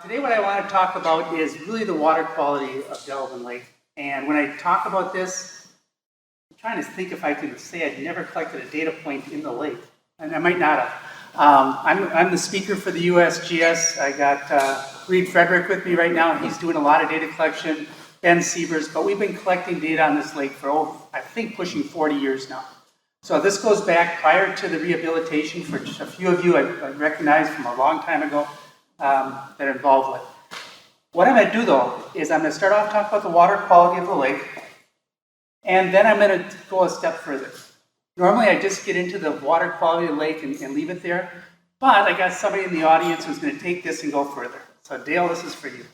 Today what I want to talk about is really the water quality of Delavan Lake. And when I talk about this, I'm trying to think if I can say I'd never collected a data point in the lake. And I might not have. I'm the speaker for the US GS. I got Reed Frederick with me right now, and he's doing a lot of data collection, Ben Sievers, but we've been collecting data on this lake for, I think, pushing 40 years now. So this goes back prior to the rehabilitation for just a few of you I recognize from a long time ago that are involved with. What I'm going to do though is I'm going to start off talking about the water quality of the lake, and then I'm going to go a step further. Normally I just get into the water quality of the lake and leave it there, but I got somebody in the audience who's going to take this and go further. So Dale, this is for you.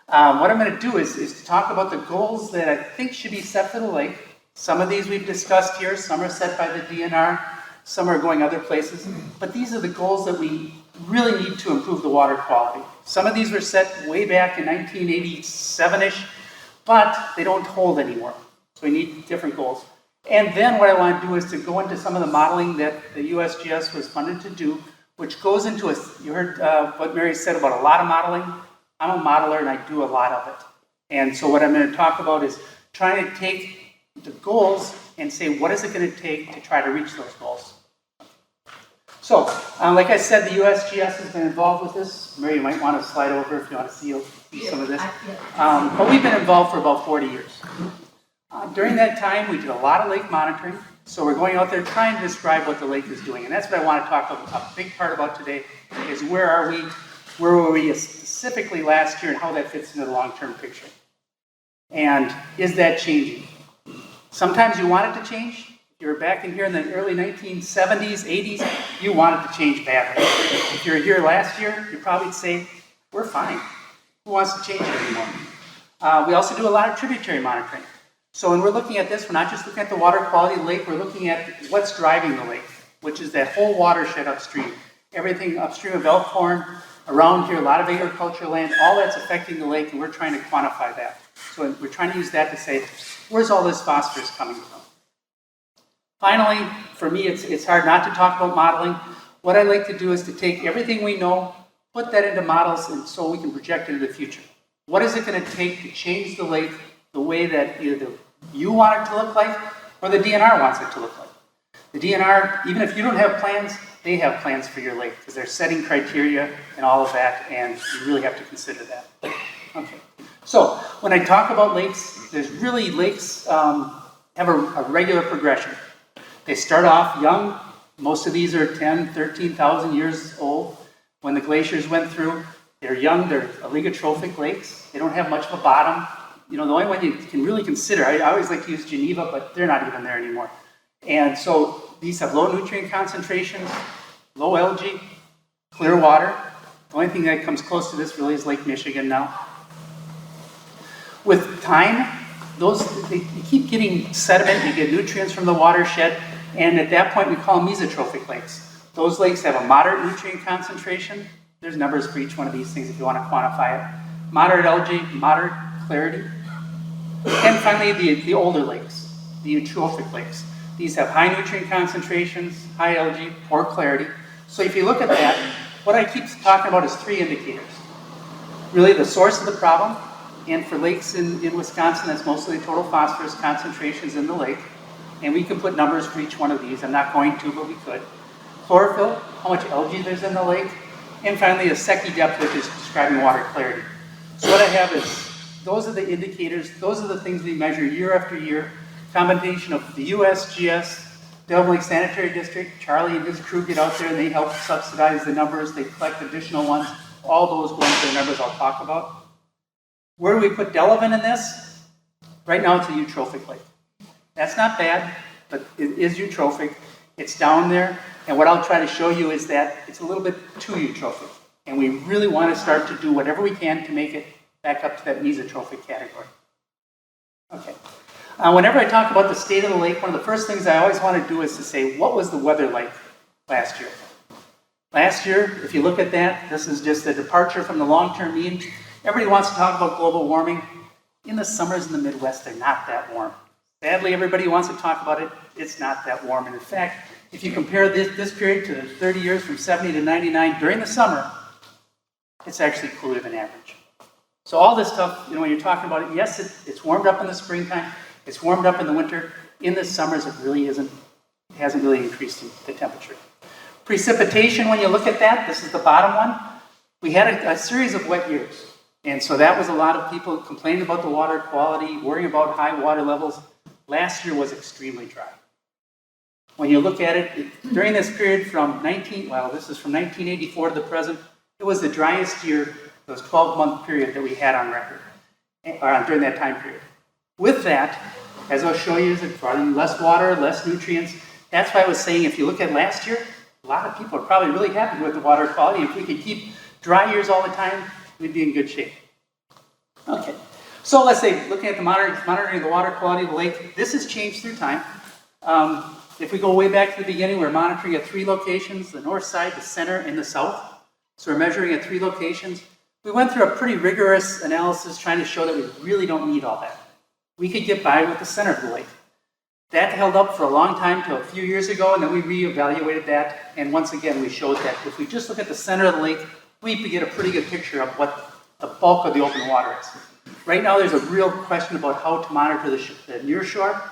What I'm going to do is to talk about the goals that I think should be set for the lake. Some of these we've discussed here, some are set by the DNR, some are going other places, but these are the goals that we really need to improve the water quality. Some of these were set way back in 1987-ish, but they don't hold anymore. So we need different goals. And then what I want to do is to go into some of the modeling that the USGS was funded to do, which goes into you heard what Mary said about a lot of modeling. I'm a modeler and I do a lot of it. And so what I'm going to talk about is trying to take the goals and say, what is it going to take to try to reach those goals? So, like I said, the USGS has been involved with this. Mary, you might want to slide over if you want to see some of this. But we've been involved for about 40 years. During that time, we did a lot of lake monitoring. So we're going out there trying to describe what the lake is doing. And that's what I want to talk a big part about today, is where are we, where were we specifically last year, and how that fits into the long-term picture. And is that changing? Sometimes you want it to change. If you were back in here in the early 1970s, 80s, you want it to change badly. If you were here last year, you'd probably say, we're fine. Who wants to change it anymore? We also do a lot of tributary monitoring. So when we're looking at this, we're not just looking at the water quality of the lake, we're looking at what's driving the lake, which is that whole watershed upstream. Everything upstream of Elkhorn, around here, a lot of agricultural land, all that's affecting the lake, and we're trying to quantify that. So we're trying to use that to say, where's all this phosphorus coming from? Finally, for me, it's hard not to talk about modeling. What I like to do is to take everything we know, put that into models, and so we can project into the future. What is it going to take to change the lake the way that either you want it to look like or the DNR wants it to look like? The DNR, even if you don't have plans, they have plans for your lake because they're setting criteria and all of that, and you really have to consider that. Okay. So when I talk about lakes, there's really lakes have a regular progression. They start off young. Most of these are 10, 13,000 years old. When the glaciers went through, they're young. They're oligotrophic lakes. They don't have much of a bottom. You know, the only one you can really consider, I always like to use Geneva, but they're not even there anymore. And so these have low nutrient concentrations, low algae, clear water. The only thing that comes close to this really is Lake Michigan now. With time, you keep getting sediment, you get nutrients from the watershed, and at that point we call them mesotrophic lakes. Those lakes have a moderate nutrient concentration. There's numbers for each one of these things if you want to quantify it. Moderate algae, moderate clarity. And finally, the older lakes, the eutrophic lakes. These have high nutrient concentrations, high algae, poor clarity. So if you look at that, what I keep talking about is three indicators. Really the source of the problem, and for lakes in Wisconsin, that's mostly total phosphorus concentrations in the lake. And we can put numbers for each one of these. I'm not going to, but we could. Chlorophyll, how much algae there's in the lake. And finally, a Secchi depth, which is describing water clarity. So what I have is, those are the indicators, those are the things we measure year after year. Combination of the USGS, Delavan Lake Sanitary District, Charlie and his crew get out there and they help subsidize the numbers, they collect additional ones. All those go into the numbers I'll talk about. Where do we put Delavan in this? Right now it's a eutrophic lake. That's not bad, but it is eutrophic. It's down there, and what I'll try to show you is that it's a little bit too eutrophic. And we really want to start to do whatever we can to make it back up to that mesotrophic category. Okay. Whenever I talk about the state of the lake, one of the first things I always want to do is to say, what was the weather like last year? Last year, if you look at that, this is just a departure from the long-term mean. Everybody wants to talk about global warming. In the summers in the Midwest, they're not that warm. Sadly, everybody wants to talk about it. It's not that warm. And in fact, if you compare this period to the 30 years from 70 to 99 during the summer, it's actually cooler than average. So all this stuff, when you're talking about it, yes, it's warmed up in the springtime, it's warmed up in the winter. In the summers, it hasn't really increased the temperature. Precipitation, when you look at that, this is the bottom one. We had a series of wet years. And so that was a lot of people complaining about the water quality, worrying about high water levels. Last year was extremely dry. When you look at it, during this period this is from 1984 to the present, it was the driest year, those 12-month period that we had on record during that time period. With that, as I'll show you, it's brought in less water, less nutrients. That's why I was saying if you look at last year, a lot of people are probably really happy with the water quality. If we could keep dry years all the time, we'd be in good shape. Okay, so let's say looking at the monitoring the water quality of the lake, this has changed through time. If we go way back to the beginning, we're monitoring at 3 locations, the north side, the center, and the south. So we're measuring at 3 locations. We went through a pretty rigorous analysis trying to show that we really don't need all that. We could get by with the center of the lake. That held up for a long time till a few years ago, and then we reevaluated that. And once again, we showed that if we just look at the center of the lake, we could get a pretty good picture of what the bulk of the open water is. Right now, there's a real question about how to monitor the near shore.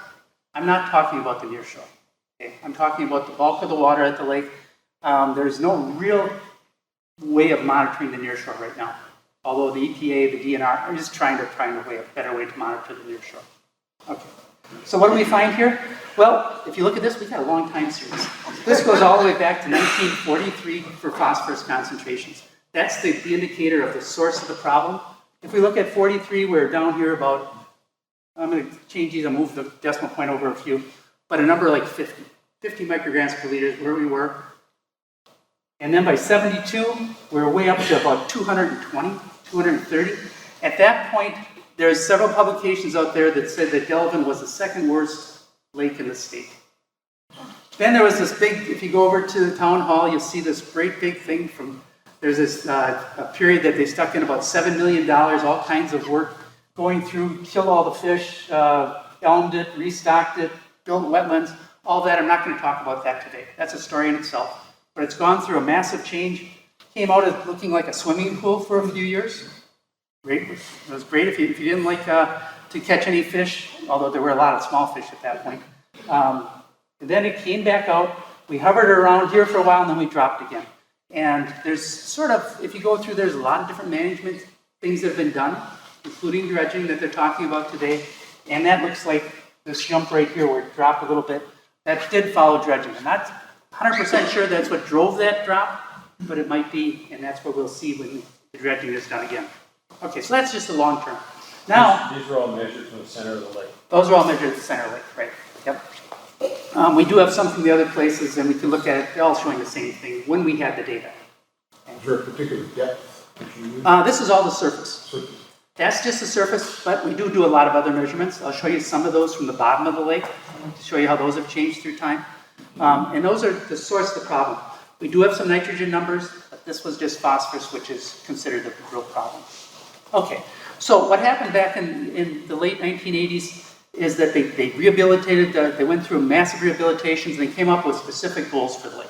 I'm not talking about the near shore. Okay? I'm talking about the bulk of the water at the lake. There's no real way of monitoring the near shore right now. Although the EPA, the DNR are just trying to find a better way to monitor the near shore. Okay. So what do we find here? Well, if you look at this, we've got a long time series. This goes all the way back to 1943 for phosphorus concentrations. That's the indicator of the source of the problem. If we look at 43, we're down here about, I'm going to change these, I'll move the decimal point over a few, but a number like 50 micrograms per liter is where we were. And then by 72, we're way up to about 220, 230. At that point, there's several publications out there that said that Delavan was the second worst lake in the state. Then there was this big, if you go over to the town hall, you'll see this great big thing there's this a period that they stuck in about $7 million, all kinds of work, going through, killed all the fish, elmed it, restocked it, built wetlands, all that. I'm not going to talk about that today. That's a story in itself. But it's gone through a massive change. Came out as looking like a swimming pool for a few years. Great. It was great if you didn't like to catch any fish, although there were a lot of small fish at that point. And then it came back out. We hovered around here for a while, and then we dropped again. And there's sort of, if you go through, there's a lot of different management things that have been done, including dredging that they're talking about today. And that looks like this jump right here where it dropped a little bit. That did follow dredging. I'm not 100% sure that's what drove that drop, but it might be, and that's what we'll see when the dredging is done again. Okay, so that's just the long term. Now, these are all measured from the center of the lake. Those are all measured at the center of the lake, right? Yep. We do have some from the other places, and we can look at it. They're all showing the same thing when we had the data. Is there a particular depth that you use? This is all the surface. That's just the surface, but we do a lot of other measurements. I'll show you some of those from the bottom of the lake to show you how those have changed through time. And those are the source of the problem. We do have some nitrogen numbers, but this was just phosphorus, which is considered the real problem. Okay, so what happened back in the late 1980s is that they rehabilitated, they went through massive rehabilitations, and they came up with specific goals for the lake.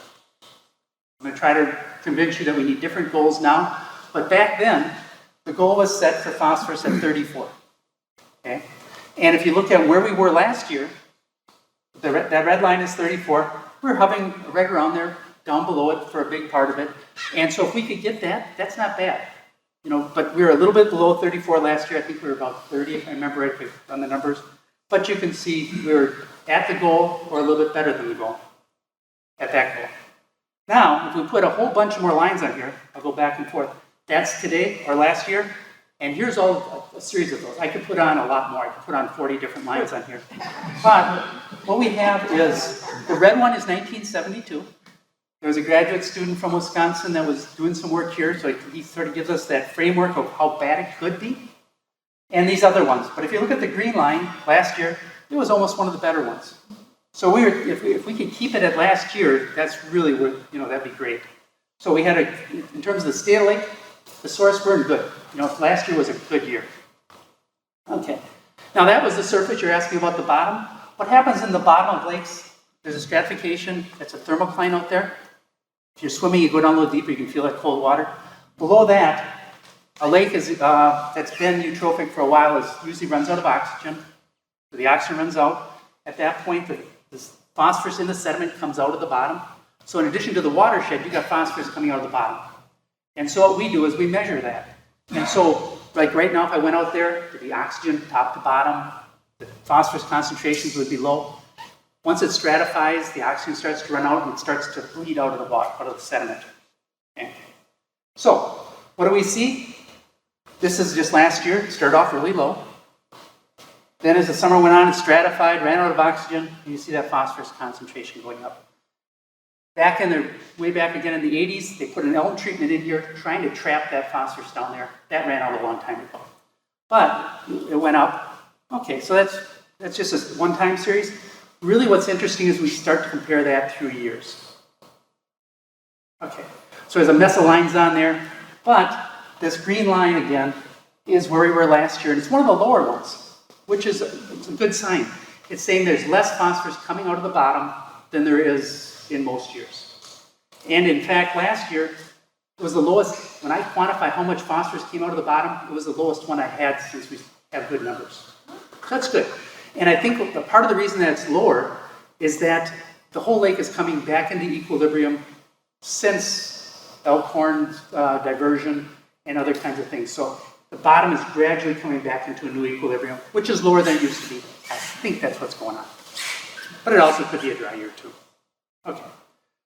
I'm going to try to convince you that we need different goals now, but back then, the goal was set for phosphorus at 34. Okay, and if you look at where we were last year, that red line is 34. We're hovering right around there, down below it for a big part of it. And so if we could get that, that's not bad. But we were a little bit below 34 last year. I think we were about 30, if I remember right on the numbers. But you can see we were at the goal or a little bit better than the goal, at that goal. Now, if we put a whole bunch more lines on here, I'll go back and forth. That's today or last year. And here's a series of those. I could put on a lot more. I could put on 40 different lines on here. But what we have is, the red one is 1972. There was a graduate student from Wisconsin that was doing some work here, so he sort of gives us that framework of how bad it could be. And these other ones. But if you look at the green line, last year, it was almost one of the better ones. So if we could keep it at last year, that's really, that'd be great. So we had in terms of the state lake, the source weren't good. Last year was a good year. Okay. Now that was the surface. You're asking about the bottom. What happens in the bottom of lakes? There's a stratification. That's a thermocline out there. If you're swimming, you go down a little deeper, you can feel that cold water. Below that, a lake is, that's been eutrophic for a while usually runs out of oxygen. The oxygen runs out. At that point, the phosphorus in the sediment comes out of the bottom. So in addition to the watershed, you got phosphorus coming out of the bottom. And so what we do is we measure that. And so, like right now, if I went out there, there'd be oxygen top to bottom. The phosphorus concentrations would be low. Once it stratifies, the oxygen starts to run out and it starts to bleed out of the water, out of the sediment. Okay. So, what do we see? This is just last year. It started off really low. Then as the summer went on, it stratified, ran out of oxygen, and you see that phosphorus concentration going up. Way back again in the 80s, they put an elm treatment in here trying to trap that phosphorus down there. That ran out a long time ago. But it went up. Okay, so that's just a one-time series. Really what's interesting is we start to compare that through years. Okay, so there's a mess of lines on there, but this green line again is where we were last year, and it's one of the lower ones, which is a good sign. It's saying there's less phosphorus coming out of the bottom than there is in most years. And in fact, last year, it was the lowest. When I quantify how much phosphorus came out of the bottom, it was the lowest one I had since we have good numbers. So that's good. And I think the part of the reason that it's lower is that the whole lake is coming back into equilibrium since Elkhorn diversion and other kinds of things. So the bottom is gradually coming back into a new equilibrium, which is lower than it used to be. I think that's what's going on. But it also could be a dry year too. Okay.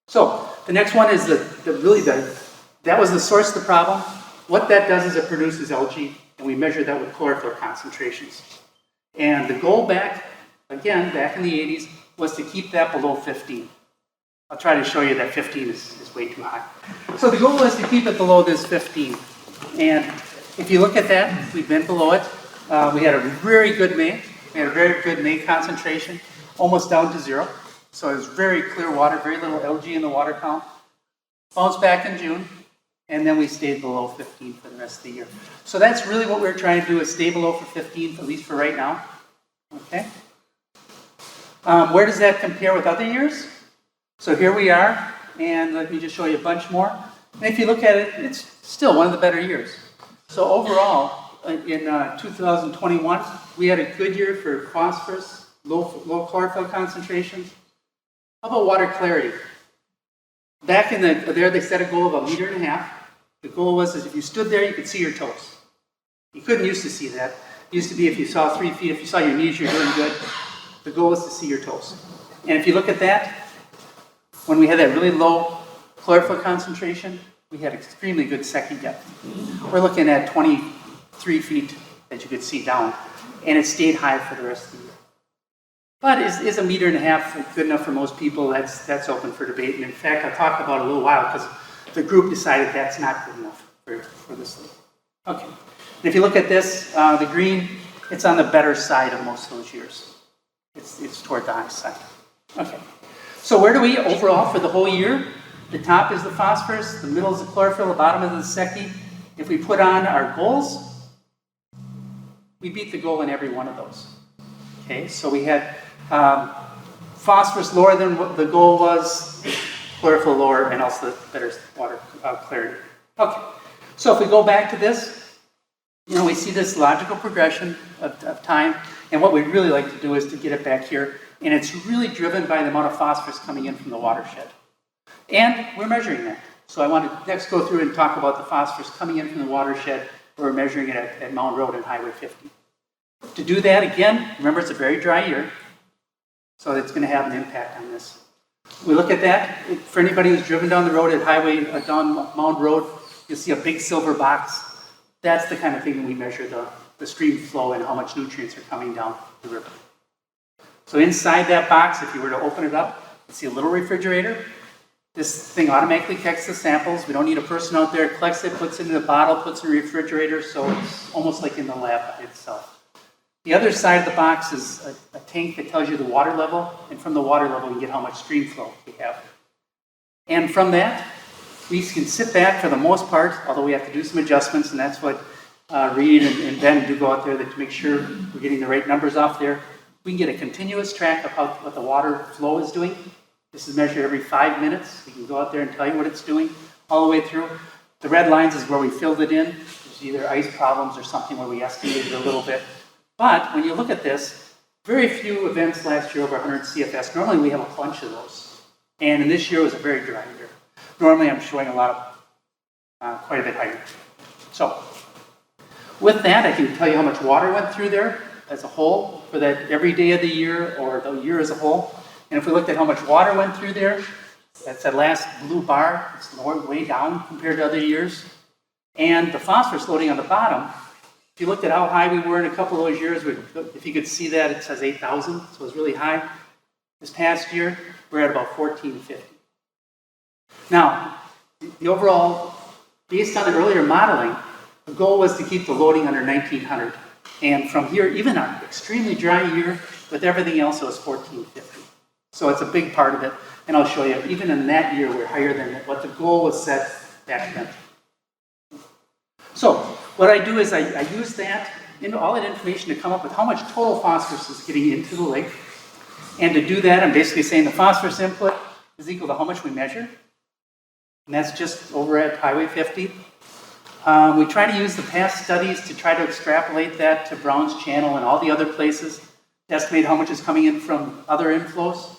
So the next one is that was the source of the problem. What that does is it produces algae, and we measure that with chlorophyll concentrations. And the goal back in the 80s, was to keep that below 15. I'll try to show you that 15 is way too high. So the goal was to keep it below this 15. And if you look at that, we've been below it. We had a very good May. We had a very good May concentration, almost down to 0. So it was very clear water, very little algae in the water column. Bounced back in June, and then we stayed below 15 for the rest of the year. So that's really what we're trying to do, is stay below for 15, at least for right now. Okay. Where does that compare with other years? So here we are, and let me just show you a bunch more. And if you look at it, it's still one of the better years. So overall, in 2021, we had a good year for phosphorus, low chlorophyll concentrations. How about water clarity? Back in there, they set a goal of 1.5 meters. The goal was if you stood there, you could see your toes. You couldn't used to see that. It used to be if you saw 3 feet, if you saw your knees, you're doing good. The goal was to see your toes. And if you look at that, when we had that really low chlorophyll concentration, we had extremely good second depth. We're looking at 23 feet that you could see down, and it stayed high for the rest of the year. But is 1.5 meters good enough for most people? That's open for debate. And in fact, I'll talk about it a little while because the group decided that's not good enough for this lake. Okay. And if you look at this, the green, it's on the better side of most of those years. It's toward the high side. Okay. So where do we overall for the whole year? The top is the phosphorus, the middle is the chlorophyll, the bottom is the secchi. If we put on our goals, we beat the goal in every one of those. Okay, so we had phosphorus lower than what the goal was, chlorophyll lower, and also better water clarity. Okay, so if we go back to this, we see this logical progression of time, and what we'd really like to do is to get it back here, and it's really driven by the amount of phosphorus coming in from the watershed. And we're measuring that. So I want to next go through and talk about the phosphorus coming in from the watershed. We're measuring it at Mound Road and Highway 50. To do that, again, remember it's a very dry year, so it's going to have an impact on this. We look at that. For anybody who's driven down the road at down Mound Road, you'll see a big silver box. That's the kind of thing that we measure the stream flow and how much nutrients are coming down the river. So inside that box, if you were to open it up, you see a little refrigerator. This thing automatically collects the samples. We don't need a person out there, collects it, puts it in a bottle, puts it in a refrigerator, so it's almost like in the lab by itself. The other side of the box is a tank that tells you the water level, and from the water level we get how much stream flow we have. And from that, we can sit back for the most part, although we have to do some adjustments, and that's what Reed and Ben do go out there to make sure we're getting the right numbers off there. We can get a continuous track of what the water flow is doing. This is measured every 5 minutes. We can go out there and tell you what it's doing all the way through. The red lines is where we filled it in. There's either ice problems or something where we estimated it a little bit. But when you look at this, very few events last year over 100 CFS. Normally we have a bunch of those. And in this year it was a very dry year. Normally I'm showing a lot of, quite a bit higher. So with that, I can tell you how much water went through there as a whole for that every day of the year or the year as a whole. And if we looked at how much water went through there, that's that last blue bar. It's way down compared to other years. And the phosphorus loading on the bottom, if you looked at how high we were in a couple of those years, if you could see that, it says 8,000, so it was really high. This past year, we're at about 1,450. Now, the overall, based on the earlier modeling, the goal was to keep the loading under 1,900. And from here, even an extremely dry year, with everything else, it was 1,450. So it's a big part of it. And I'll show you, even in that year, we're higher than what the goal was set back then. So what I do is I use that, all that information to come up with how much total phosphorus is getting into the lake. And to do that, I'm basically saying the phosphorus input is equal to how much we measure. And that's just over at Highway 50. We try to use the past studies to try to extrapolate that to Brown's Channel and all the other places to estimate how much is coming in from other inflows.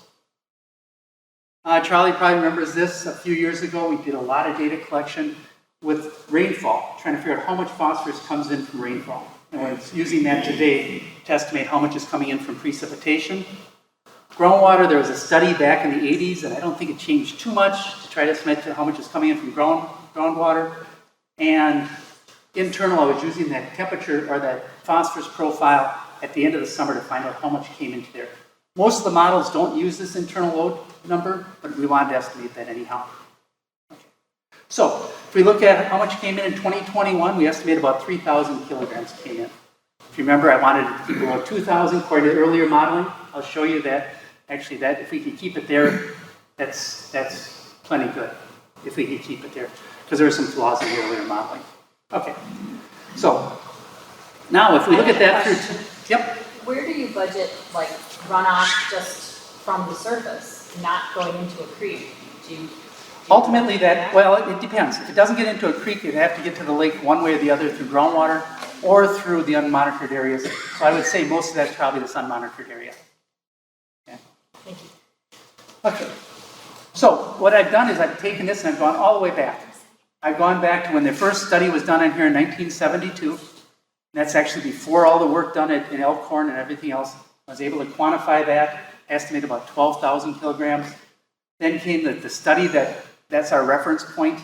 Charlie probably remembers this. A few years ago, we did a lot of data collection with rainfall, trying to figure out how much phosphorus comes in from rainfall. And we're using that today to estimate how much is coming in from precipitation. Groundwater, there was a study back in the 80s, and I don't think it changed too much to try to estimate how much is coming in from groundwater. And internal, I was using that temperature or that phosphorus profile at the end of the summer to find out how much came into there. Most of the models don't use this internal load number, but we wanted to estimate that anyhow. Okay. So if we look at how much came in 2021, we estimate about 3,000 kilograms came in. If you remember, I wanted to keep below 2,000 according to the earlier modeling. I'll show you that. Actually, that if we can keep it there, that's plenty good. If we can keep it there, because there are some flaws in the earlier modeling. Okay. So now, if we look at that through, yep. Where do you budget like runoff just from the surface, not going into a creek? Do you Ultimately, well, it depends. If it doesn't get into a creek, you'd have to get to the lake one way or the other through groundwater or through the unmonitored areas. So I would say most of that's probably this unmonitored area. Okay. Thank you. Okay. So what I've done is I've taken this and I've gone all the way back. I've gone back to when the first study was done in here in 1972. And that's actually before all the work done in Elkhorn and everything else. I was able to quantify that, estimate about 12,000 kilograms. Then came the study that's our reference point,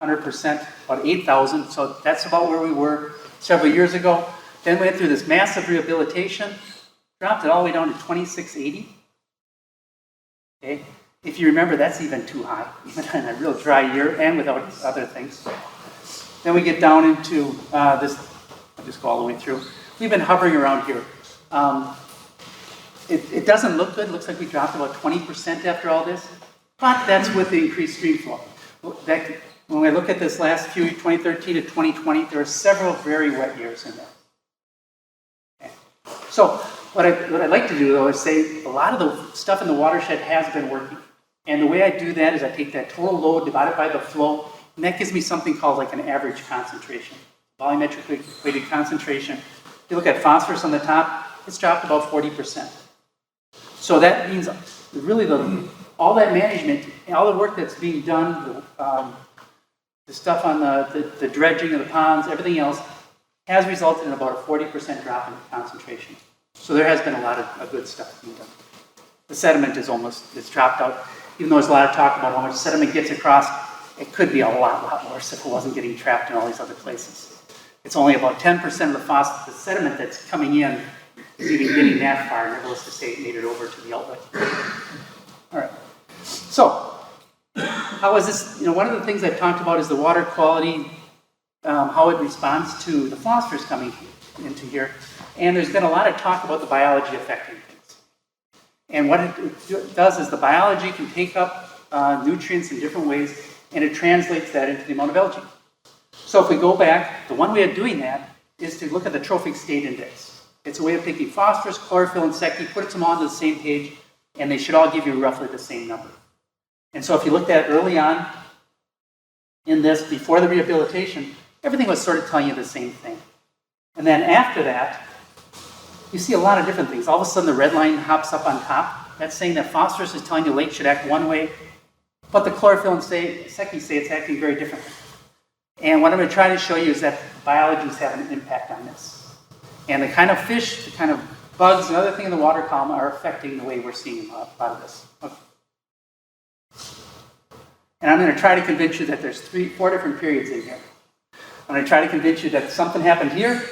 100%, about 8,000. So that's about where we were several years ago. Then we went through this massive rehabilitation, dropped it all the way down to 2,680. Okay. If you remember, that's even too high, even in a real dry year and without other things. Then we get down into this, I'll just go all the way through. We've been hovering around here. It doesn't look good. It looks like we dropped about 20% after all this, but that's with the increased stream flow. When we look at this last few, 2013 to 2020, there are several very wet years in there. Okay. So what I'd like to do, though, is say a lot of the stuff in the watershed has been working. And the way I do that is I take that total load divided by the flow, and that gives me something called like an average concentration, volumetrically weighted concentration. If you look at phosphorus on the top, it's dropped about 40%. So that means really all that management, all the work that's being done, the stuff on the dredging of the ponds, everything else, has resulted in about a 40% drop in concentration. So there has been a lot of good stuff being done. The sediment it's dropped out. Even though there's a lot of talk about how much sediment gets across, it could be a lot worse if it wasn't getting trapped in all these other places. It's only about 10% of the sediment that's coming in is even getting that far, nevertheless to say it made it over to the outlet. All right. So, how is this? One of the things I've talked about is the water quality, how it responds to the phosphorus coming into here. And there's been a lot of talk about the biology affecting things. And what it does is the biology can take up nutrients in different ways, and it translates that into the amount of algae. So if we go back, the one way of doing that is to look at the trophic state index. It's a way of taking phosphorus, chlorophyll, and SECI, put them onto the same page, and they should all give you roughly the same number. And so if you looked at it early on, in this, before the rehabilitation, everything was sort of telling you the same thing. And then after that, you see a lot of different things. All of a sudden the red line hops up on top. That's saying that phosphorus is telling you lake should act one way, but the chlorophyll and secchi say it's acting very differently. And what I'm going to try to show you is that biology is having an impact on this. And the kind of fish, the kind of bugs, and other thing in the water column are affecting the way we're seeing a lot of this. Okay. And I'm going to try to convince you that there's 4 different periods in here. I'm going to try to convince you that something happened here.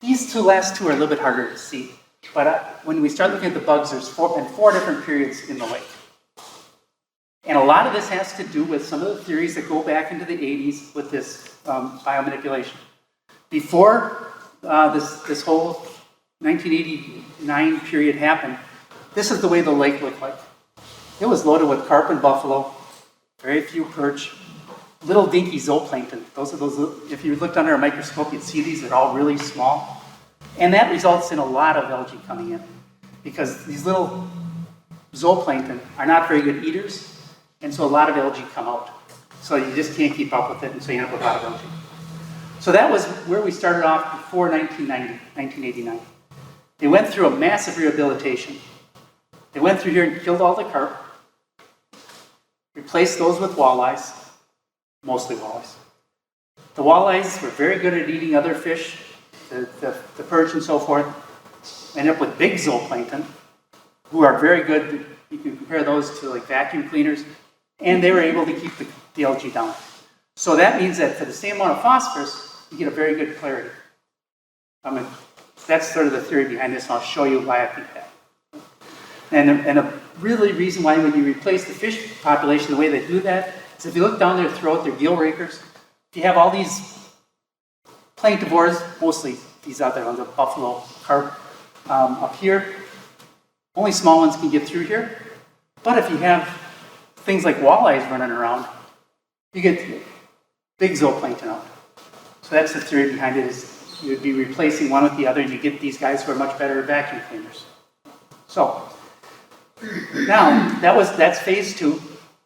These last two are a little bit harder to see. But when we start looking at the bugs, there's 4 different periods in the lake. And a lot of this has to do with some of the theories that go back into the 80s with this biomanipulation. Before this whole 1989 period happened, this is the way the lake looked like. It was loaded with carp and buffalo, very few perch, little dinky zooplankton. Those are those, if you looked under a microscope, you'd see these, they're all really small. And that results in a lot of algae coming in, because these little zooplankton are not very good eaters, and so a lot of algae come out. So you just can't keep up with it, and so you end up with a lot of algae. So that was where we started off before 1989. They went through a massive rehabilitation. They went through here and killed all the carp, replaced those with walleyes, mostly walleyes. The walleyes were very good at eating other fish, the perch and so forth. Ended up with big zooplankton, who are very good. You can compare those to like vacuum cleaners, and they were able to keep the algae down. So that means that for the same amount of phosphorus, you get a very good clarity. That's sort of the theory behind this, and I'll show you why I think that. And a really reason why when you replace the fish population, the way they do that is if you look down their throat, their gill rakers, if you have all these planktivores, mostly these other ones, the buffalo, carp, up here, only small ones can get through here. But if you have things like walleyes running around, you get big zooplankton out. So that's the theory behind it, is you would be replacing one with the other, and you get these guys who are much better at vacuum cleaners. So now that's phase 2.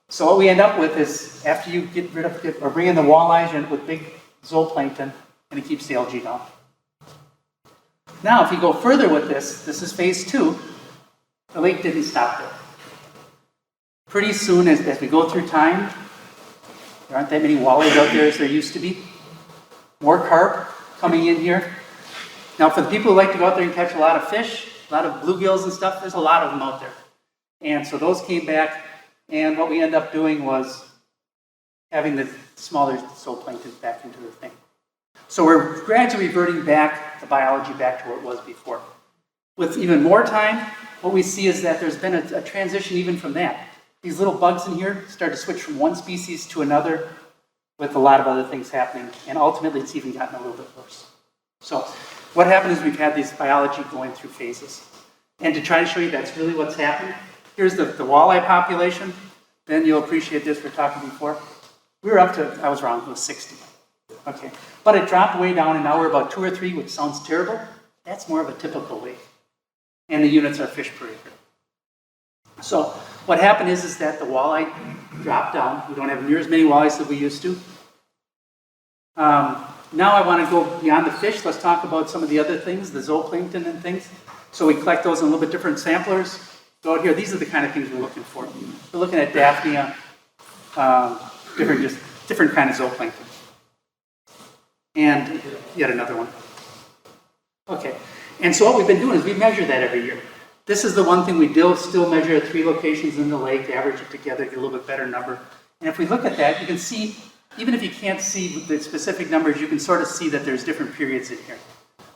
So what we end up with is, after you get rid of or bring in the walleyes, you end up with big zooplankton, and it keeps the algae down. Now, if you go further with this is phase 2. The lake didn't stop there. Pretty soon, as we go through time, there aren't that many walleyes out there as there used to be. More carp coming in here. Now, for the people who like to go out there and catch a lot of fish, a lot of bluegills and stuff, there's a lot of them out there. And so those came back, and what we ended up doing was having the smaller zooplankton back into the thing. So we're gradually reverting back the biology back to where it was before. With even more time, what we see is that there's been a transition even from that. These little bugs in here start to switch from one species to another, with a lot of other things happening, and ultimately it's even gotten a little bit worse. So what happened is we've had this biology going through phases. And to try to show you that's really what's happened, here's the walleye population. Then you'll appreciate this, we were talking before. We were up to, I was wrong, it was 60. Okay, but it dropped way down, and now we're about 2 or 3, which sounds terrible. That's more of a typical lake. And the units are fish per acre. So what happened is that the walleye dropped down. We don't have near as many walleyes as we used to. Now I want to go beyond the fish. Let's talk about some of the other things, the zooplankton and things. So we collect those in a little bit different samplers. Go out here. These are the kind of things we're looking for. We're looking at Daphnia, different kind of zooplankton. And yet another one. Okay. And so what we've been doing is we measure that every year. This is the one thing we still measure at 3 locations in the lake, average it together, get a little bit better number. And if we look at that, you can see, even if you can't see the specific numbers, you can sort of see that there's different periods in here.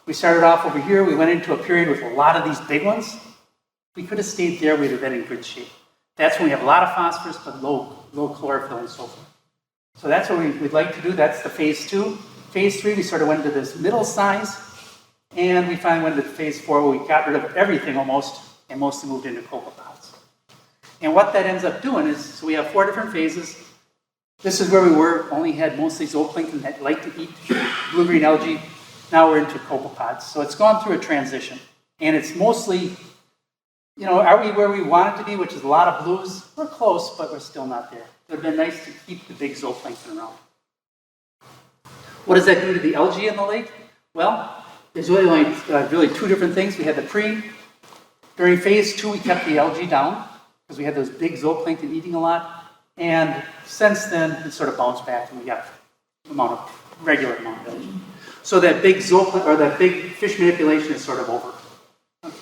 We started off over here, we went into a period with a lot of these big ones. We could have stayed there, we'd have been in good shape. That's when we have a lot of phosphorus, but low chlorophyll and so forth. So that's what we'd like to do. That's the phase 2. Phase 3, we sort of went into this middle size. And we finally went into phase 4, where we got rid of everything almost, and mostly moved into copepods. And what that ends up doing is, so we have 4 different phases. This is where we were, only had mostly zooplankton that like to eat blue-green algae. Now we're into copepods. So it's gone through a transition. And it's mostly, are we where we want it to be, which is a lot of blues? We're close, but we're still not there. it would have been nice to keep the big zooplankton around. What does that do to the algae in the lake? Well, there's really only really two different things. We had the during phase 2, we kept the algae down because we had those big zooplankton eating a lot. And since then, it sort of bounced back and we got regular amount of algae. So that big that big fish manipulation is sort of over. Okay.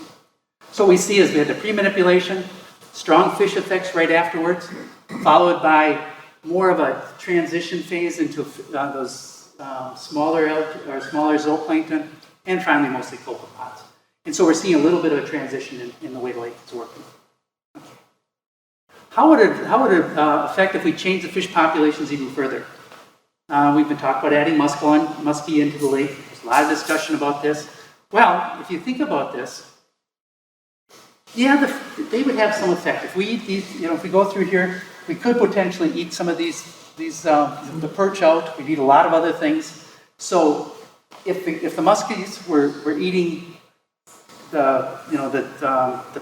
So what we see is we had the pre-manipulation, strong fish effects right afterwards, followed by more of a transition phase into those smaller zooplankton, and finally mostly copepods. And so we're seeing a little bit of a transition in the way the lake is working. Okay. How would it affect if we change the fish populations even further? We've been talking about adding muskie into the lake. There's a lot of discussion about this. Well, if you think about this, yeah, they would have some effect. If we eat these, if we go through here, we could potentially eat some of the perch out. We'd eat a lot of other things. So if the muskies were eating the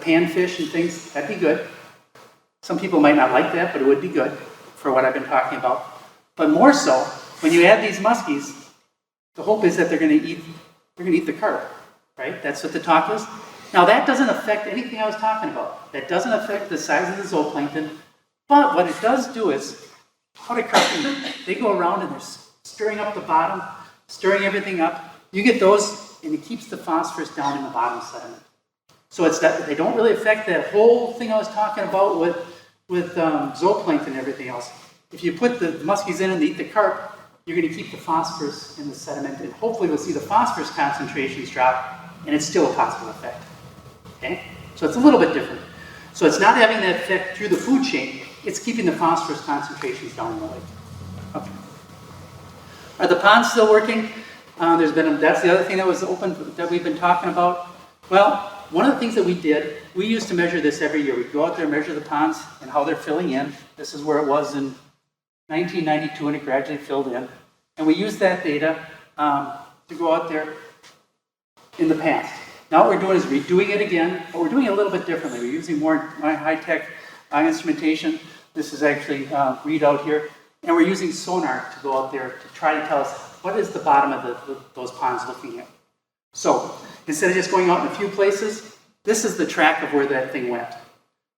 panfish and things, that'd be good. Some people might not like that, but it would be good for what I've been talking about. But more so, when you add these muskies, the hope is that they're going to eat the carp, right? That's what the talk is. Now that doesn't affect anything I was talking about. That doesn't affect the size of the zooplankton. But what it does do is, how do carp eat? They go around and they're stirring up the bottom, stirring everything up. You get those, and it keeps the phosphorus down in the bottom sediment. So it's that they don't really affect that whole thing I was talking about with zooplankton and everything else. If you put the muskies in and they eat the carp, you're going to keep the phosphorus in the sediment, and hopefully we'll see the phosphorus concentrations drop, and it's still a positive effect. Okay? So it's a little bit different. So it's not having that effect through the food chain, it's keeping the phosphorus concentrations down in the lake. Okay. Are the ponds still working? That's the other thing that was open that we've been talking about. Well, one of the things that we used to measure this every year. We'd go out there and measure the ponds and how they're filling in. This is where it was in 1992, and it gradually filled in. And we used that data to go out there in the past. Now what we're doing is redoing it again, but we're doing it a little bit differently. We're using more high-tech instrumentation. This is actually readout here. And we're using sonar to go out there to try to tell us what is the bottom of those ponds looking at. So instead of just going out in a few places, this is the track of where that thing went.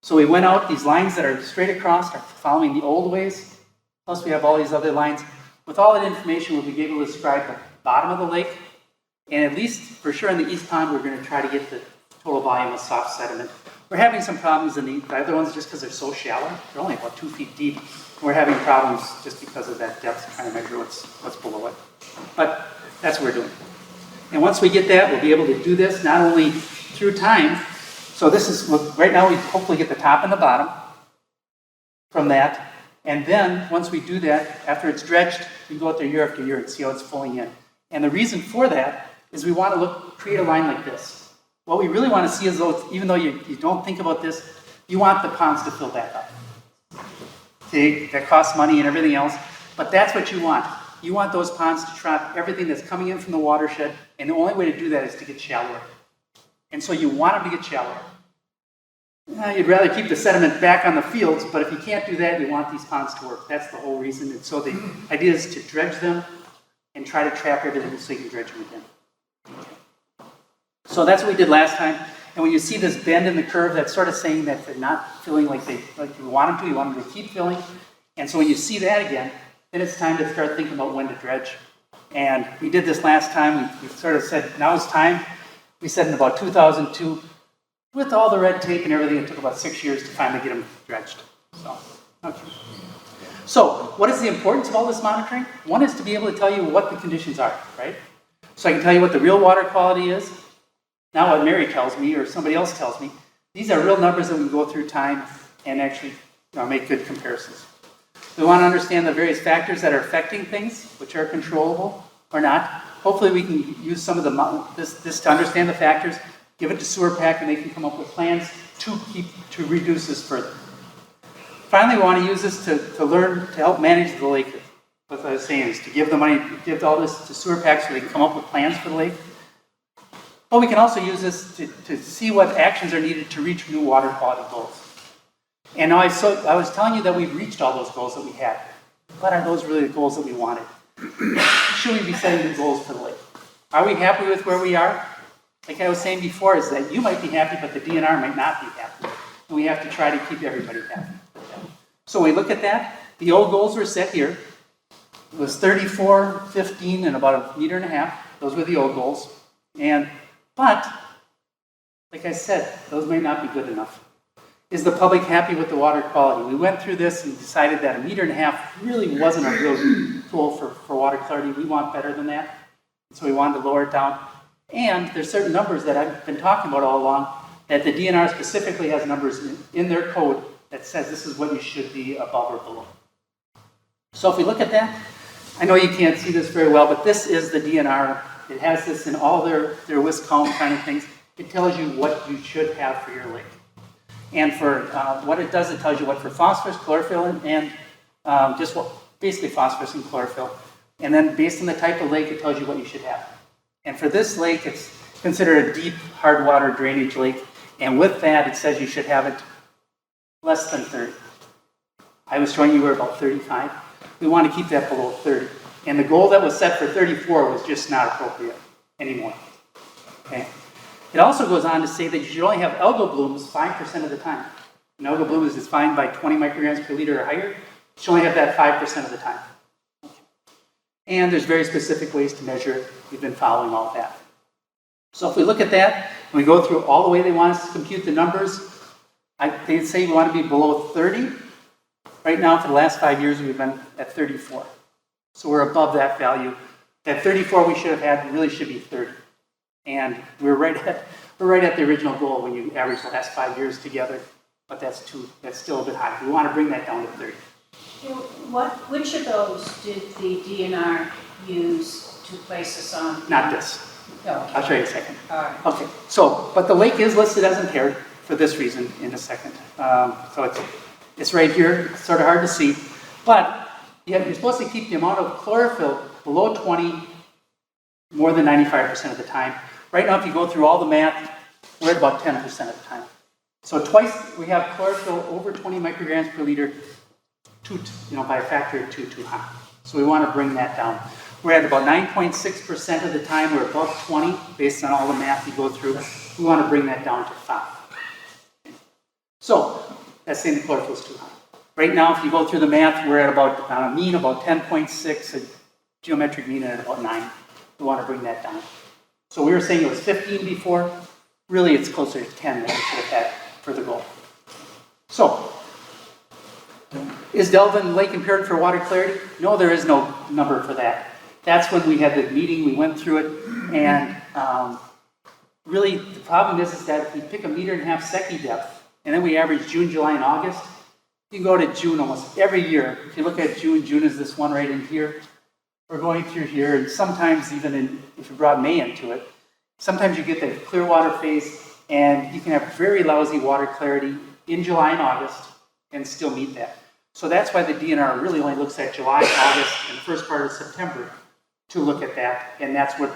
So we went out, these lines that are straight across are following the old ways, plus we have all these other lines. With all that information, we'll be able to describe the bottom of the lake, and at least for sure in the east pond, we're going to try to get the total volume of soft sediment. We're having some problems in the other ones just because they're so shallow. They're only about 2 feet deep. We're having problems just because of that depth, trying to measure what's below it. But that's what we're doing. And once we get that, we'll be able to do this not only through time. So this is, right now we hopefully get the top and the bottom from that. And then once we do that, after it's dredged, we go out there year after year and see how it's filling in. And the reason for that is we want to create a line like this. What we really want to see is, even though you don't think about this, you want the ponds to fill back up. See, that costs money and everything else, but that's what you want. You want those ponds to trap everything that's coming in from the watershed, and the only way to do that is to get shallower. And so you want them to get shallower. You'd rather keep the sediment back on the fields, but if you can't do that, you want these ponds to work. That's the whole reason. And so the idea is to dredge them and try to trap everything so you can dredge them again. So that's what we did last time. And when you see this bend in the curve, that's sort of saying that they're not filling like you want them to. You want them to keep filling. And so when you see that again, then it's time to start thinking about when to dredge. And we did this last time. We sort of said, now it's time. We said in about 2002, with all the red tape and everything, it took about 6 years to finally get them dredged. So, okay. So, what is the importance of all this monitoring? One is to be able to tell you what the conditions are, right? So I can tell you what the real water quality is. Not what Mary tells me or somebody else tells me. These are real numbers that we can go through time and actually make good comparisons. We want to understand the various factors that are affecting things, which are controllable or not. Hopefully we can use some of this to understand the factors, give it to sewer pack, and they can come up with plans to reduce this further. Finally, we want to use this to learn to help manage the lake. What I was saying is to give the money, give all this to sewer pack so they can come up with plans for the lake. But we can also use this to see what actions are needed to reach new water quality goals. And now I was telling you that we've reached all those goals that we had. But are those really the goals that we wanted? Should we be setting new goals for the lake? Are we happy with where we are? Like I was saying before, is that you might be happy, but the DNR might not be happy. And we have to try to keep everybody happy. So we look at that. The old goals were set here. It was 34, 15, and about 1.5 meters. Those were the old goals. But, like I said, those may not be good enough. Is the public happy with the water quality? We went through this and decided that 1.5 meters really wasn't a real goal for water clarity. We want better than that. So we wanted to lower it down. And there's certain numbers that I've been talking about all along that the DNR specifically has numbers in their code that says this is what you should be above or below. So if we look at that, I know you can't see this very well, but this is the DNR. It has this in all their whisk count kind of things. It tells you what you should have for your lake. And for what it does, it tells you what for phosphorus, chlorophyll, and just what, basically phosphorus and chlorophyll. And then based on the type of lake, it tells you what you should have. And for this lake, it's considered a deep, hard water drainage lake. And with that, it says you should have it less than 30. I was showing you we're about 35. We want to keep that below 30. And the goal that was set for 34 was just not appropriate anymore. Okay. It also goes on to say that you should only have algal blooms 5% of the time. An algal bloom is defined by 20 micrograms per liter or higher. You should only have that 5% of the time. And there's very specific ways to measure it. We've been following all that. So if we look at that, and we go through all the way they want us to compute the numbers, they say we want to be below 30. Right now, for the last 5 years, we've been at 34. So we're above that value. That 34 we should have had really should be 30. And we're right at the original goal when you average the last 5 years together. But that's still a bit high. We want to bring that down to 30. Which of those did the DNR use to place us on? Not this. No. I'll show you in a second. All right. Okay, so, but the lake is listed as impaired for this reason in a second. So it's right here, it's sort of hard to see. But you're supposed to keep the amount of chlorophyll below 20 more than 95% of the time. Right now, if you go through all the math, we're at about 10% of the time. So twice we have chlorophyll over 20 micrograms per liter, by a factor of 2 too high. So we want to bring that down. We're at about 9.6% of the time. We're above 20 based on all the math you go through. We want to bring that down to 5. So that's saying the chlorophyll is too high. Right now, if you go through the math, we're at about a mean about 10.6, a geometric mean at about 9. We want to bring that down. So we were saying it was 15 before. Really, it's closer to 10 than we should have had for the goal. So, is Delavan Lake impaired for water clarity? No, there is no number for that. That's when we had the meeting, we went through it, and really the problem is that if we pick 1.5 meter secchi depth, and then we average June, July, and August, you go to June almost every year. If you look at June is this one right in here. We're going through here, and sometimes even if you brought May into it, sometimes you get the clear water phase, and you can have very lousy water clarity in July and August and still meet that. So that's why the DNR really only looks at July, August, and the first part of September to look at that. And that's what,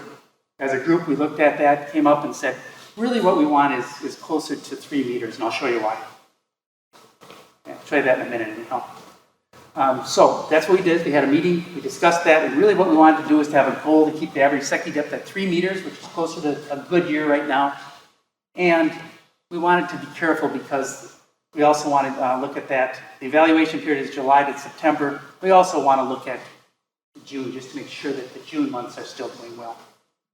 as a group, we looked at that, came up and said, really what we want is closer to 3 meters, and I'll show you why. Yeah, I'll show you that in a minute. So that's what we did. We had a meeting, we discussed that, and really what we wanted to do is to have a goal to keep the average secchi depth at 3 meters, which is closer to a good year right now. And we wanted to be careful because we also want to look at that. The evaluation period is July to September. We also want to look at June just to make sure that the June months are still doing well.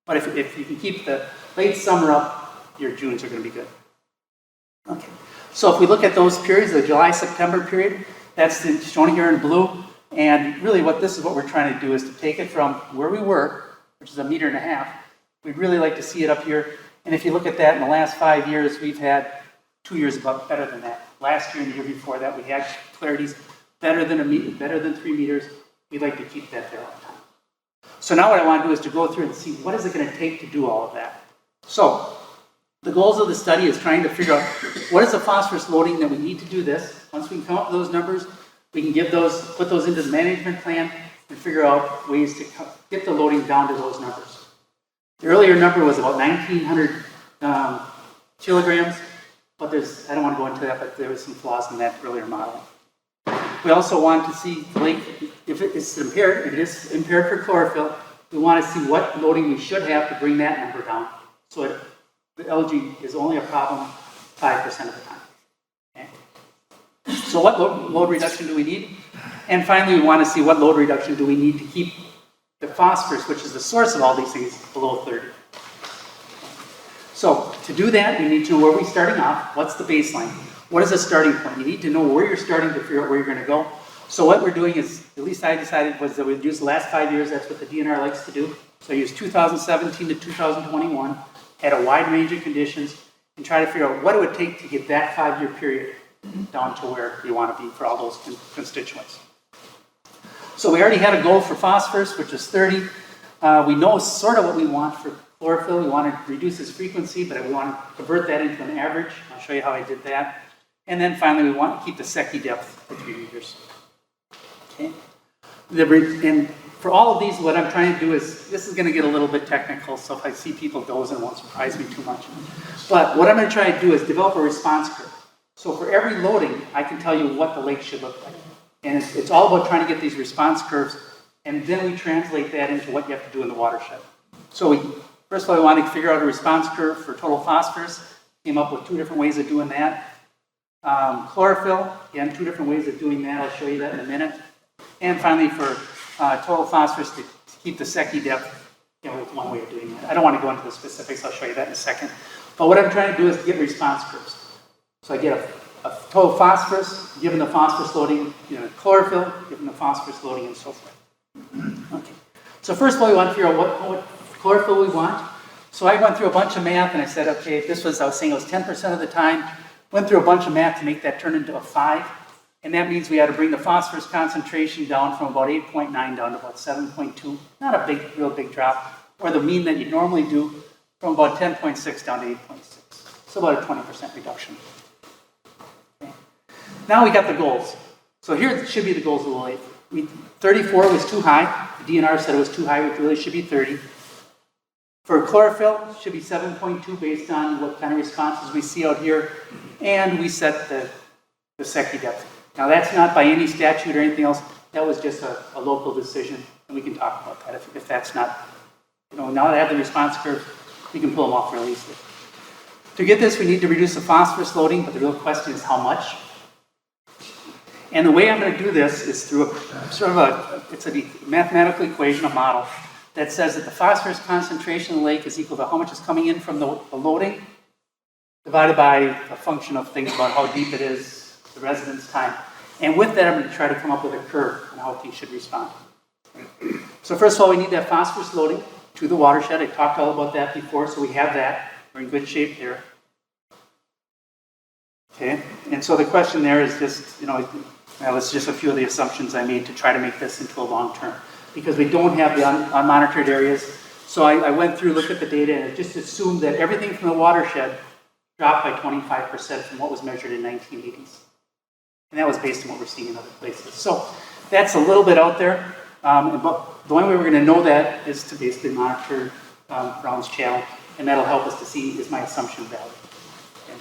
But if you can keep the late summer up, your Junes are going to be good. Okay. So if we look at those periods, the July-September period, that's shown here in blue. And really this is what we're trying to do is to take it from where we were, which is 1.5 meters. We'd really like to see it up here. And if you look at that in the last 5 years, we've had 2 years better than that. Last year and the year before that, we had clarities better than 3 meters. We'd like to keep that there all the time. So now what I want to do is to go through and see what is it going to take to do all of that. So the goals of the study is trying to figure out what is the phosphorus loading that we need to do this. Once we can come up with those numbers, we can put those into the management plan and figure out ways to get the loading down to those numbers. The earlier number was about 1,900 kilograms. but I don't want to go into that, but there was some flaws in that earlier modeling. We also want to see the lake, if it is impaired for chlorophyll, we want to see what loading we should have to bring that number down. So the algae is only a problem 5% of the time. Okay? So what load reduction do we need? And finally, we want to see what load reduction do we need to keep the phosphorus, which is the source of all these things, below 30. So to do that, we need to know where we're starting off. What's the baseline? What is the starting point? You need to know where you're starting to figure out where you're going to go. So what we're doing is, at least I decided, was that we'd use the last 5 years. That's what the DNR likes to do. So I used 2017 to 2021, had a wide range of conditions, and try to figure out what it would take to get that 5-year period down to where you want to be for all those constituents. So we already had a goal for phosphorus, which is 30. We know sort of what we want for chlorophyll. We want to reduce its frequency, but we want to convert that into an average. I'll show you how I did that. And then finally, we want to keep the Secchi depth at 3 meters. Okay. And for all of these, what I'm trying to do is, this is going to get a little bit technical, so if I see people dozing, it won't surprise me too much. But what I'm going to try to do is develop a response curve. So for every loading, I can tell you what the lake should look like. And it's all about trying to get these response curves, and then we translate that into what you have to do in the watershed. So first of all, we want to figure out a response curve for total phosphorus. Came up with 2 different ways of doing that. Chlorophyll, again, 2 different ways of doing that. I'll show you that in a minute. And finally, for total phosphorus to keep the Secchi depth, with one way of doing that. I don't want to go into the specifics. I'll show you that in a second. But what I'm trying to do is get response curves. So I get a total phosphorus, given the phosphorus loading, chlorophyll, given the phosphorus loading, and so forth. Okay. So first of all, we want to figure out what chlorophyll we want. So I went through a bunch of math, and I said, okay, if this was, I was saying it was 10% of the time, went through a bunch of math to make that turn into a 5. And that means we had to bring the phosphorus concentration down from about 8.9 down to about 7.2. Not a real big drop, or the mean that you normally do, from about 10.6 down to 8.6. So about a 20% reduction. Okay. Now we got the goals. So here should be the goals of the lake. 34 was too high. The DNR said it was too high. It really should be 30. For chlorophyll, it should be 7.2 based on what kind of responses we see out here. And we set the Secchi depth. Now that's not by any statute or anything else. That was just a local decision. And we can talk about that if that's not, now that I have the response curve, we can pull them off real easily. To get this, we need to reduce the phosphorus loading, but the real question is how much. And the way I'm going to do this is through it's a mathematical equation, a model, that says that the phosphorus concentration in the lake is equal to how much is coming in from the loading, divided by a function of things about how deep it is, the residence time. And with that, I'm going to try to come up with a curve on how things should respond. So first of all, we need that phosphorus loading to the watershed. I talked all about that before, so we have that. We're in good shape there. Okay, and so the question there is just, it's just a few of the assumptions I made to try to make this into a long term. Because we don't have the unmonitored areas. So I went through, looked at the data, and it just assumed that everything from the watershed dropped by 25% from what was measured in 1980s. And that was based on what we're seeing in other places. So that's a little bit out there. But the only way we're going to know that is to basically monitor Brown's channel. And that'll help us to see, is my assumption valid? Okay.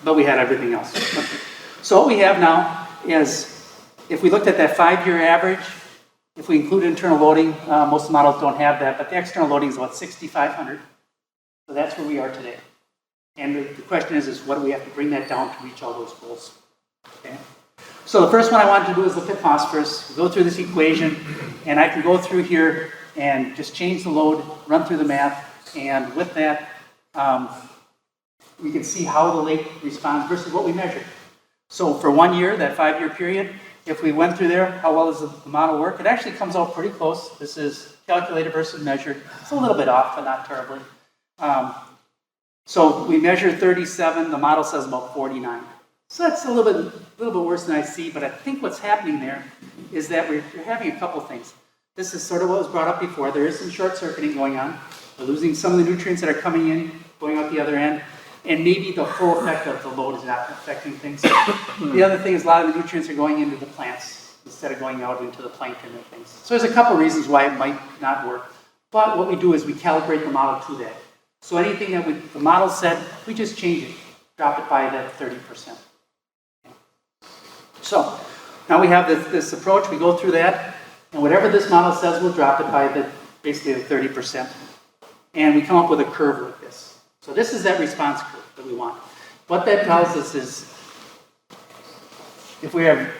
But we had everything else. Okay. So what we have now is, if we looked at that 5-year average, if we include internal loading, most models don't have that, but the external loading is about 6,500. So that's where we are today. And the question is what do we have to bring that down to reach all those goals? Okay. So the first one I wanted to do is look at phosphorus, go through this equation, and I can go through here and just change the load, run through the math, and with that, we can see how the lake responds versus what we measured. So for 1 year, that 5-year period, if we went through there, how well does the model work? It actually comes out pretty close. This is calculated versus measured. It's a little bit off, but not terribly. So we measured 37, the model says about 49. So that's a little bit worse than I see, but I think what's happening there is that we're having a couple things. This is sort of what was brought up before. There is some short circuiting going on. We're losing some of the nutrients that are coming in, going out the other end, and maybe the full effect of the load is not affecting things. The other thing is a lot of the nutrients are going into the plants instead of going out into the plankton and things. So there's a couple reasons why it might not work. But what we do is we calibrate the model to that. So anything that the model said, we just change it. drop it by that 30%. So now we have this approach, we go through that, and whatever this model says, we'll drop it by basically the 30%. And we come up with a curve like this. So this is that response curve that we want. What that tells us is, if we have,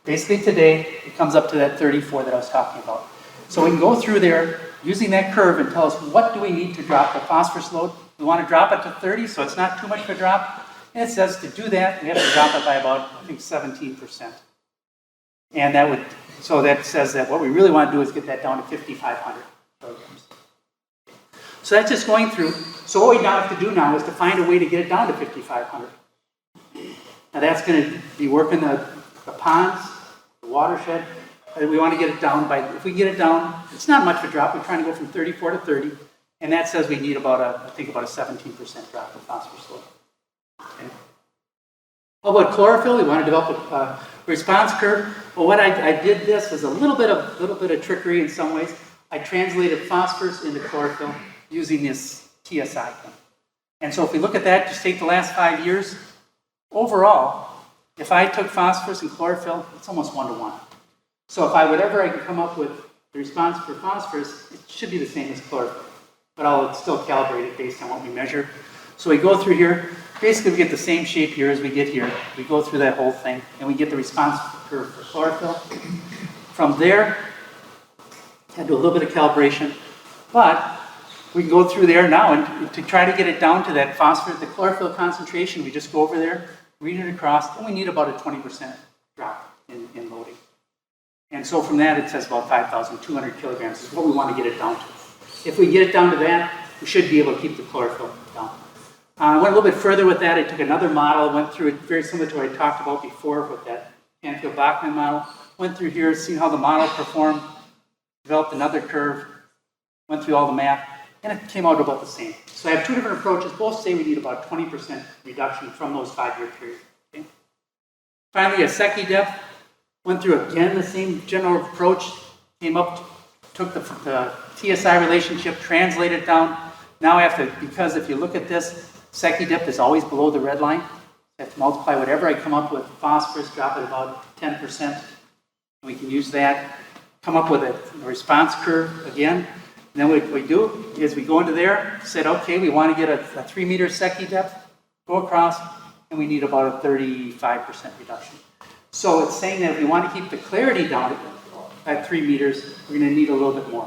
basically today, it comes up to that 34 that I was talking about. So we can go through there using that curve and tell us what do we need to drop the phosphorus load. We want to drop it to 30, so it's not too much of a drop. And it says to do that, we have to drop it by about, I think, 17%. And so that says that what we really want to do is get that down to 5,500 kilograms. So that's just going through. So what we now have to do now is to find a way to get it down to 5,500. Now that's going to be working the ponds, the watershed. We want to get it down by, if we get it down, it's not much of a drop. We're trying to go from 34 to 30. And that says we need about a 17% drop in phosphorus load. Okay. How about chlorophyll? We want to develop a response curve. Well, what I did this was a little bit of trickery in some ways. I translated phosphorus into chlorophyll using this TSI thing. And so if we look at that, just take the last 5 years, overall, if I took phosphorus and chlorophyll, it's almost 1-to-1. So if whatever I can come up with the response for phosphorus, it should be the same as chlorophyll. But I'll still calibrate it based on what we measure. So we go through here, basically we get the same shape here as we get here. We go through that whole thing, and we get the response curve for chlorophyll. From there, I do a little bit of calibration, but we can go through there now, and to try to get it down to that phosphorus, the chlorophyll concentration, we just go over there, read it across, and we need about a 20% drop in loading. And so from that, it says about 5,200 kilograms is what we want to get it down to. If we get it down to that, we should be able to keep the chlorophyll down. I went a little bit further with that. I took another model, went through it very similar to what I talked about before with that Canfield-Bachmann model. Went through here, seen how the model performed, developed another curve, went through all the math, and it came out about the same. So I have two different approaches. Both say we need about 20% reduction from those 5-year periods. Okay? Finally, a Secchi depth. Went through again the same general approach, came up, took the TSI relationship, translated it down. Now I have to, because if you look at this, Secchi depth is always below the red line. I have to multiply whatever I come up with phosphorus, drop it about 10%. We can use that, come up with a response curve again. And then what we do is we go into there, said, okay, we want to get a 3-meter Secchi depth, go across, and we need about a 35% reduction. So it's saying that if we want to keep the clarity down at 3 meters, we're going to need a little bit more.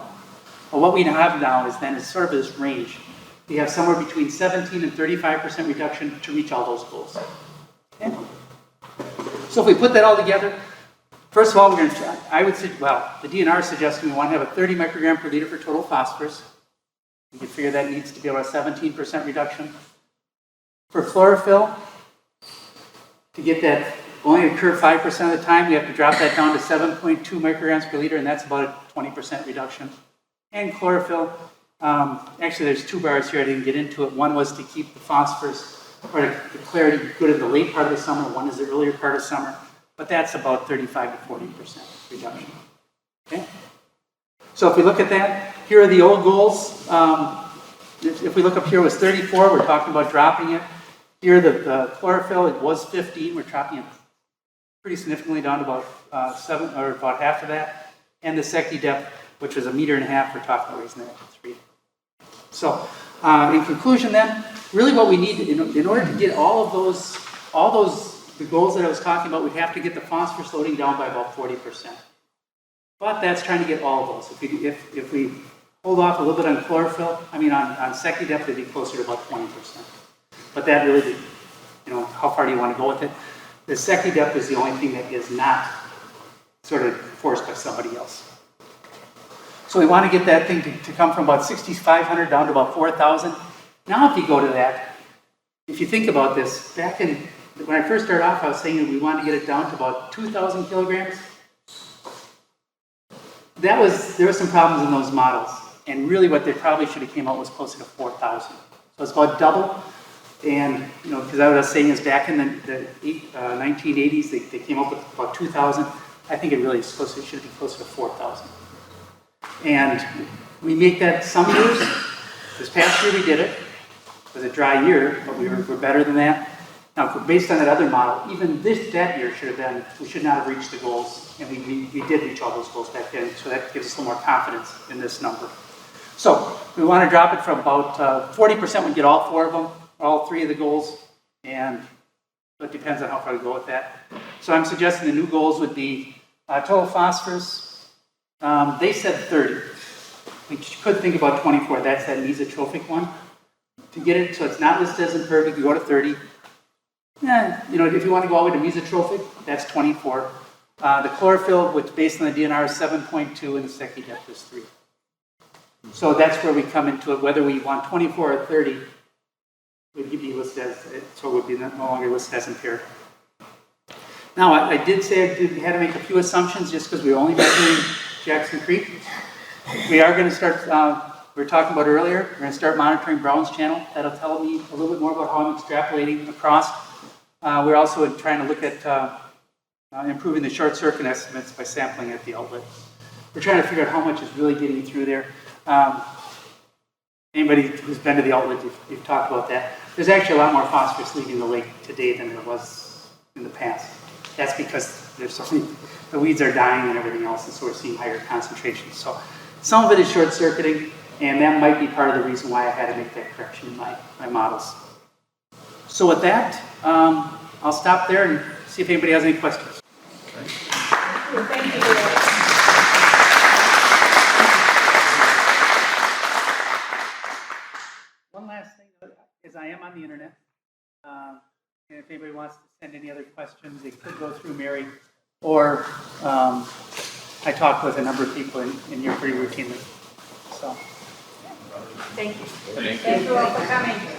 Well, what we have now is sort of this range. We have somewhere between 17 and 35% reduction to reach all those goals. Okay? So if we put that all together, first of all, I would say, well, the DNR is suggesting we want to have a 30 microgram per liter for total phosphorus. You can figure that needs to be about a 17% reduction. For chlorophyll, to get that only occur 5% of the time, we have to drop that down to 7.2 micrograms per liter, and that's about a 20% reduction. And chlorophyll, actually there's 2 bars here, I didn't get into it. One was to keep the phosphorus, or the clarity good in the late part of the summer, one is the earlier part of summer, but that's about 35 to 40% reduction. Okay? So if we look at that, here are the old goals. If we look up here, it was 34, we're talking about dropping it. Here the chlorophyll, it was 15, we're dropping it pretty significantly down to about 7, or about half of that. And the Secchi depth, which was 1.5 meters, we're talking about raising that to 3. So, in conclusion then, really what we need, in order to get all the goals that I was talking about, we have to get the phosphorus loading down by about 40%. But that's trying to get all of those. If we hold off a little bit on chlorophyll, on Secchi depth, it'd be closer to about 20%. But that really, how far do you want to go with it? The Secchi depth is the only thing that is not sort of forced by somebody else. So we want to get that thing to come from about 6,500 down to about 4,000. Now if you go to that, if you think about this, when I first started off, I was saying that we wanted to get it down to about 2,000 kilograms. There were some problems in those models. And really what they probably should have came out was closer to 4,000. So it's about double. And, because what I was saying is back in the 1980s, they came up with about 2,000. I think it really should be closer to 4,000. And we make that some years. This past year we did it. It was a dry year, but we were better than that. Now, based on that other model, even that year we should not have reached the goals, and we did reach all those goals back then, so that gives us a little more confidence in this number. So we want to drop it from about 40%, we get all 4 of them, all 3 of the goals, and it depends on how far we go with that. So I'm suggesting the new goals would be total phosphorus, they said 30. We could think about 24, that's that mesotrophic one. To get it so it's not listed as impervious, you go to 30. Yeah, if you want to go all the way to mesotrophic, that's 24. The chlorophyll, which based on the DNR is 7.2, and the Secchi depth is 3. So that's where we come into it. Whether we want 24 or 30, would be listed as, so it would be no longer listed as impaired. Now, I did say I had to make a few assumptions just because we were only measuring Jackson Creek. We are going to start, we were talking about earlier, we're going to start monitoring Brown's Channel. That'll tell me a little bit more about how I'm extrapolating across. We're also trying to look at improving the short circuit estimates by sampling at the outlet. We're trying to figure out how much is really getting through there. Anybody who's been to the outlet, you've talked about that. There's actually a lot more phosphorus leaving the lake today than there was in the past. That's because there's so many, the weeds are dying and everything else, and so we're seeing higher concentrations. So some of it is short circuiting, and that might be part of the reason why I had to make that correction in my models. So with that, I'll stop there and see if anybody has any questions. Thank you. One last thing is I am on the internet, and if anybody wants to send any other questions, they could go through Mary, or I talk with a number of people in here pretty routinely. So, Thank you. Thank you. Thank you all for coming.